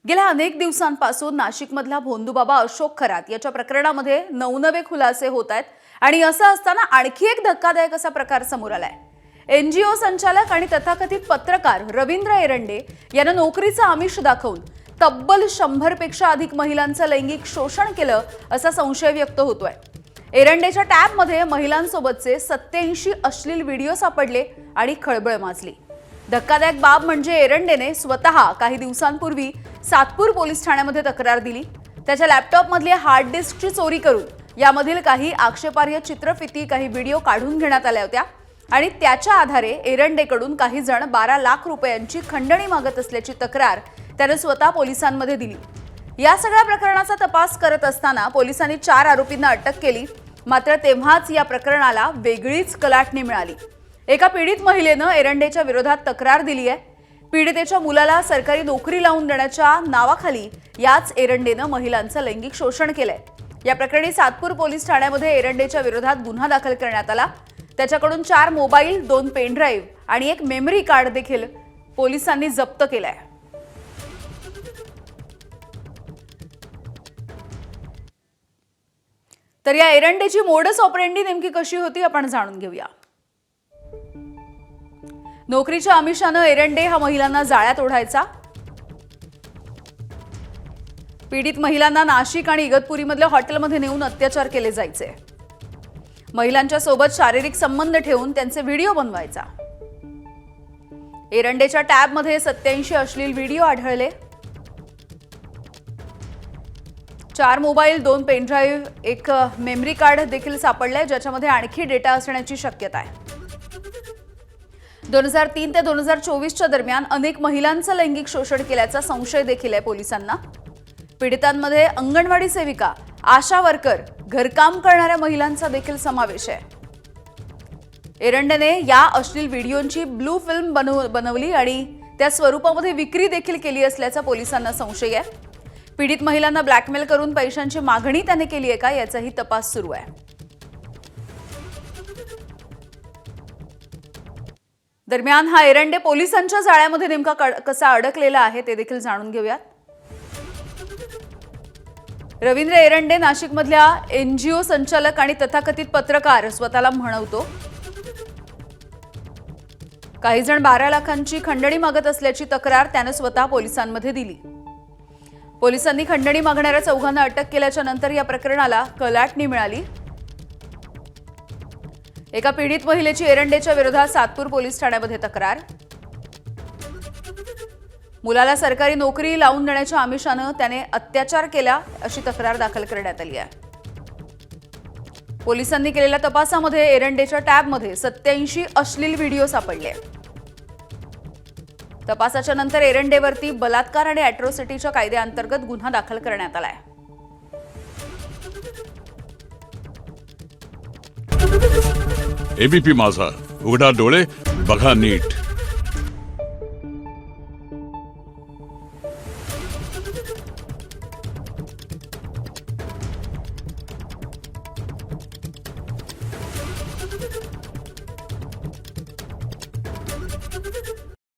गेल्या अनेक दिवसांपासून नाशिकमधला भोंदूबाबा अशोक खरात याच्या प्रकरणामध्ये नवनवे खुलासे होत आहेत आणि असं असताना आणखी एक धक्कादायक असा प्रकार समोर आलाय। एनजीओ संचालक आणि तथाकथित पत्रकार रवींद्र एरंडे यांना नोकरीचं आमिष दाखवून तब्बल 100 पेक्षा अधिक महिलांचं लैंगिक शोषण केलं असा संशय व्यक्त होतोय। एरंडेच्या टॅबमध्ये महिलांसोबतचे 87 अश्लील व्हिडिओ सापडले आणि खळबळ माजली। धक्कादायक बाब म्हणजे एरंडेने स्वतः काही दिवसांपूर्वी सातपूर पोलीस ठाण्यामध्ये तक्रार दिली। त्याच्या लॅपटॉपमधली हार्ड डिस्कची चोरी करून यामधील काही आक्षेपार्ह चित्रफिती काही व्हिडिओ काढून घेण्यात आल्या होत्या आणि त्याच्या आधारे एरंडेकडून काही जण 12 लाख रुपयांची खंडणी मागत असल्याची तक्रार त्याने स्वतः पोलिसांमध्ये दिली। या सगळ्या प्रकरणाचा तपास करत असताना पोलिसांनी 4 आरोपींना अटक केली। मात्र तेव्हाच या प्रकरणाला वेगळीच कलाटणी मिळाली। एका पीडित महिलेनं एरंडेच्या विरोधात तक्रार दिली आहे। पीडितेच्या मुलाला सरकारी नोकरी लावून देण्याच्या नावाखाली याच एरंडेनं महिलांचं लैंगिक शोषण केलंय। या प्रकरणी सातपूर पोलीस ठाण्यामध्ये एरंडेच्या विरोधात गुन्हा दाखल करण्यात आला। त्याच्याकडून 4 मोबाईल, 2 पेन ड्राईव्ह आणि एक मेमरी कार्ड देखील पोलिसांनी जप्त केलाय। तर या एरंडेची मोडस ऑपरेंडी नेमकी कशी होती आपण जाणून घेऊया। नोकरीच्या आमिषानं एरंडे हा महिलांना जाळ्यात ओढायचा। पीडित महिलांना नाशिक आणि इगतपुरीमधल्या हॉटेलमध्ये नेऊन अत्याचार केले जायचे। महिलांच्या सोबत शारीरिक संबंध ठेवून त्यांचे व्हिडिओ बनवायचा। एरंडेच्या टॅबमध्ये 87 अश्लील व्हिडिओ आढळले। 4 मोबाईल, 2 पेन ड्राईव्ह, एक मेमरी कार्ड देखील सापडले ज्याच्यामध्ये आणखी डेटा असण्याची शक्यता आहे। 2003 ते 2024च्या दरम्यान अनेक महिलांचं लैंगिक शोषण केल्याचा संशय देखील आहे पोलिसांना। पीडितांमध्ये अंगणवाडी सेविका, आशा वर्कर, घरकाम करणाऱ्या महिलांचा देखील समावेश आहे। एरंडेने या अश्लील व्हिडिओंची ब्लू फिल्म बनवली आणि त्या स्वरूपामध्ये विक्री देखील केली असल्याचा पोलिसांना संशय आहे। पीडित महिलांना ब्लॅकमेल करून पैशांची मागणी त्याने केली आहे का याचाही तपास सुरू आहे। दरम्यान हा एरंडे पोलिसांच्या जाळ्यामध्ये नेमका कसा अडकलेला आहे ते देखील जाणून घेऊयात। रवींद्र एरंडे नाशिकमधल्या एनजीओ संचालक आणि तथाकथित पत्रकार स्वतःला म्हणवतो। काही जण 12 लाखांची खंडणी मागत असल्याची तक्रार त्याने स्वतः पोलिसांमध्ये दिली। पोलिसांनी खंडणी मागणाऱ्या 4घांना अटक केल्याच्या नंतर या प्रकरणाला कलाटणी मिळाली। एका पीडित महिलेची एरंडेच्या विरोधात सातपूर पोलीस ठाण्यामध्ये तक्रार। मुलाला सरकारी नोकरी लावून देण्याच्या आमिषानं त्याने अत्याचार केला अशी तक्रार दाखल करण्यात आली आहे। पोलिसांनी केलेल्या तपासामध्ये एरंडेच्या टॅबमध्ये 87 अश्लील व्हिडिओ सापडले। तपासाच्या नंतर एरंडेवरती बलात्कार आणि अॅट्रॉसिटीच्या कायद्याअंतर्गत गुन्हा दाखल करण्यात आलाय। एबीपी माझा, उघडा डोळे बघा नीट।